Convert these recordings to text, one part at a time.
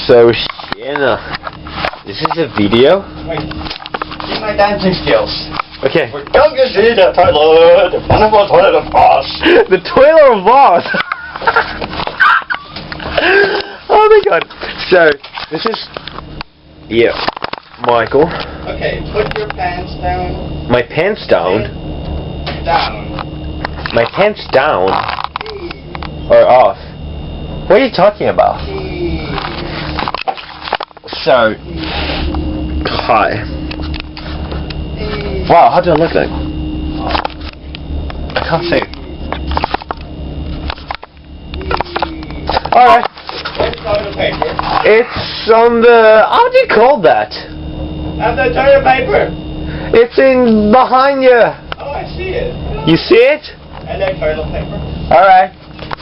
So, Sienna, this is a video? Wait, see my dancing skills. Okay. We're going to see the toilet, the wonderful toilet of Oz. The toilet of Oz! Oh my god. So, this is... Yeah, Michael. Okay, put your pants down. My pants down? Down. My pants down? Or off? What are you talking about? So... Hi. Wow, how do I look like? I can't see. Alright. Where's the toilet paper? It's on the... How do you call that? And the toilet paper. It's in behind you. Oh, I see it. You see it? I like toilet paper. Alright.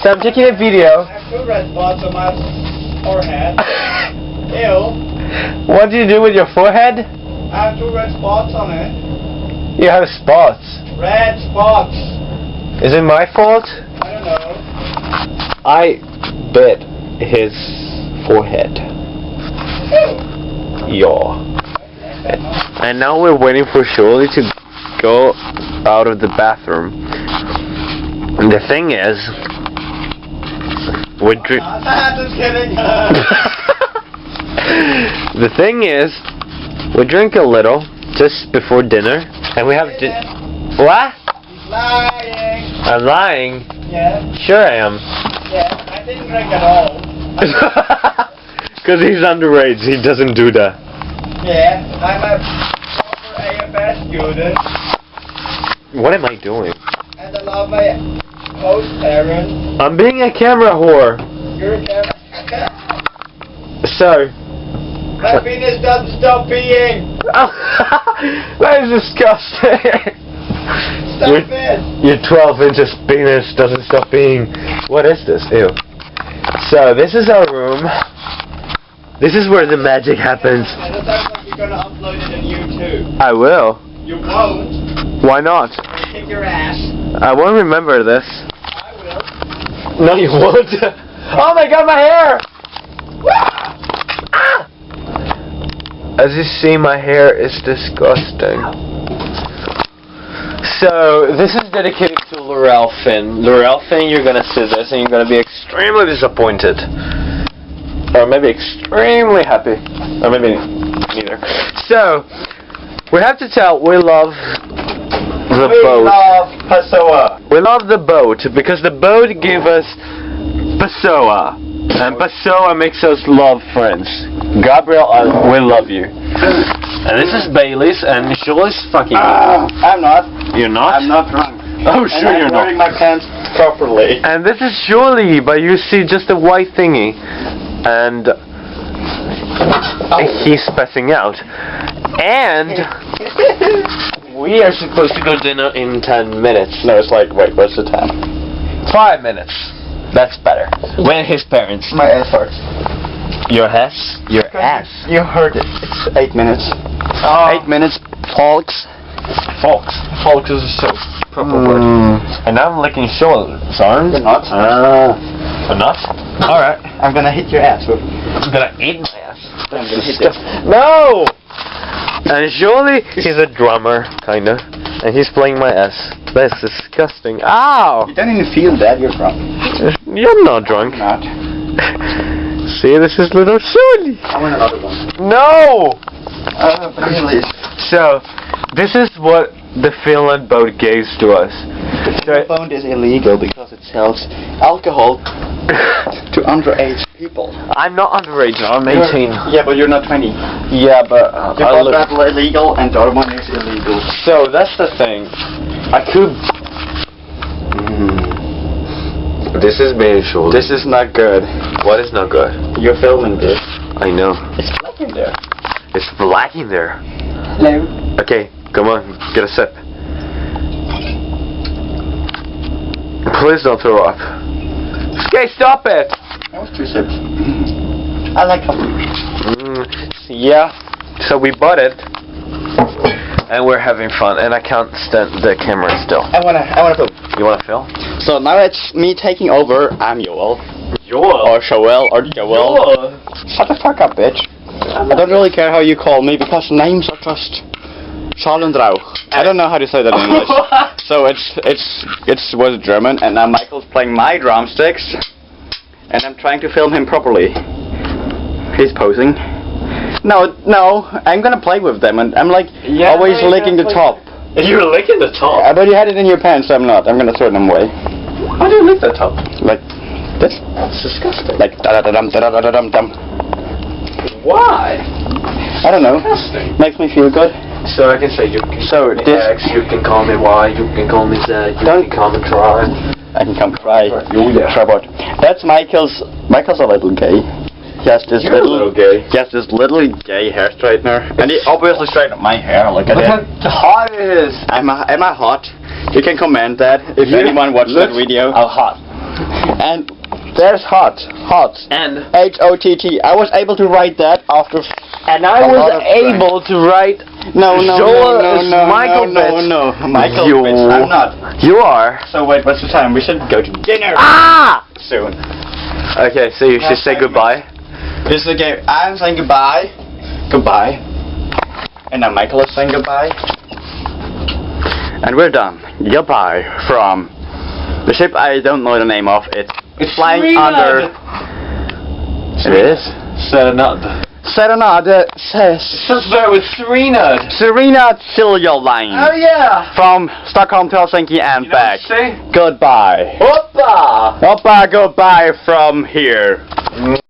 So I'm taking a video. I have 2 red spots on my forehead. Ew. What do you do with your forehead? I have 2 red spots on it. You have spots. Red spots. Is it my fault? I don't know. I bit his forehead. Yeah. And now we're waiting for Shirley to go out of the bathroom. And the thing is, we're Just kidding. the thing is, we drink a little just before dinner, and we have what? He's lying. I'm lying. Yeah. Sure I am. Yeah. I didn't drink at all. Because he's underage, he doesn't do that. Yeah. I'm a proper AFS student. What am I doing? And I love my host parents. I'm being a camera whore. You're a camera. So. My penis doesn't stop peeing. That is disgusting. Stop it. Your 12 inches penis doesn't stop being. What is this? Ew. So this is our room. This is where the magic happens. And it sounds like you're gonna upload it on YouTube. I will. You won't. Why not? Kick your ass. I won't remember this. I will. No, you won't. Oh my god, my hair! As you see, my hair is disgusting. So, this is dedicated to Laurel Finn. Laurel Finn, you're gonna see this and you're gonna be extremely disappointed. Or maybe extremely happy. Or maybe neither. So, we have to tell, we love the boat. We love Pessoa. We love the boat because the boat gave us Pessoa. And Pessoa makes us love friends. Gabriel, we love you. And this is Bailey's, and Shirley's fucking. I'm not. You're not? I'm not drunk. Oh, sure and you're I'm not. wearing my pants properly. And this is Shirley, but you see just a white thingy. And he's passing out. And we are supposed to go dinner in 10 minutes. No, it's like, wait, what's the time? 5 minutes. That's better. When his parents. My ass hurts. Your ass? Your ass? You heard it. It's 8 minutes. Oh. 8 minutes, folks. Folks. Folks is a so proper word. And I'm licking shoulders, arms. You're not. I'm not? Alright. I'm gonna hit your ass with. I'm gonna eat my ass. I'm gonna hit it. No! And surely he's a drummer, kinda. And he's playing my ass. That's disgusting. Ow! You don't even feel that you're drunk. You're not drunk. I'm not. See, this is little Shirley. I want another one. No! Please. So, this is what the Finland boat gave to us. The phone is illegal because it sells alcohol to underage people. I'm not underage, I'm 18. Yeah, but you're not 20. Yeah, but The one that's illegal and the other one is illegal. So, that's the thing. I could... This is being short. This is not good. What is not good? You're filming this. I know. It's black in there. It's black in there. Hello. Okay, come on, get a sip. Please don't throw up. Okay, stop it! That was 2 sips. I like coffee. Yeah, so we bought it. And we're having fun, and I can't stand the camera still. I wanna film. You wanna film? So now it's me taking over. I'm Joel. Joel. or Joel, or Joel. Joel. Shut the fuck up, bitch. I don't really care how you call me because names are just Schallendrauch. I don't know how to say that in English. So it was German, and now Michael's playing my drumsticks, and I'm trying to film him properly. He's posing. No, I'm gonna play with them, and I'm like always licking the top. You're licking the top? But you had it in your pants, so I'm not. I'm gonna throw them away. How do you lick the top? Like this. That's disgusting. Like da-da-da-dum. Why? I don't know. Disgusting. Makes me feel good. So I can say you can call me X, you can call me Y, you can call me Z, you can call me try. I can come cry. Oh, yeah. Try what? That's Michael's a little gay. He has this You're a little gay. He has this little gay hair straightener. And he obviously straightened up my hair. Look at Look it. how hot it is. Am I hot? You can comment that if anyone watched that video. I'm hot. And there's hot. And H-O-T-T. I was able to write that after. And I was able to write No, Michael Bitch. No, Michael You. Bitch. I'm not. You are. So wait, what's the time? We should go to dinner soon. Okay, so you should say goodbye. This is the game. I'm saying goodbye. Goodbye. And now Michael is saying goodbye. And we're done. Goodbye from the ship I don't know the name of. It's flying under. It is? Serenade. Serenade says Let's start with Serenade. Serena Silja Line. Oh yeah. From Stockholm to Helsinki and You know back. what to say? Goodbye. Hoppa! Goodbye from here.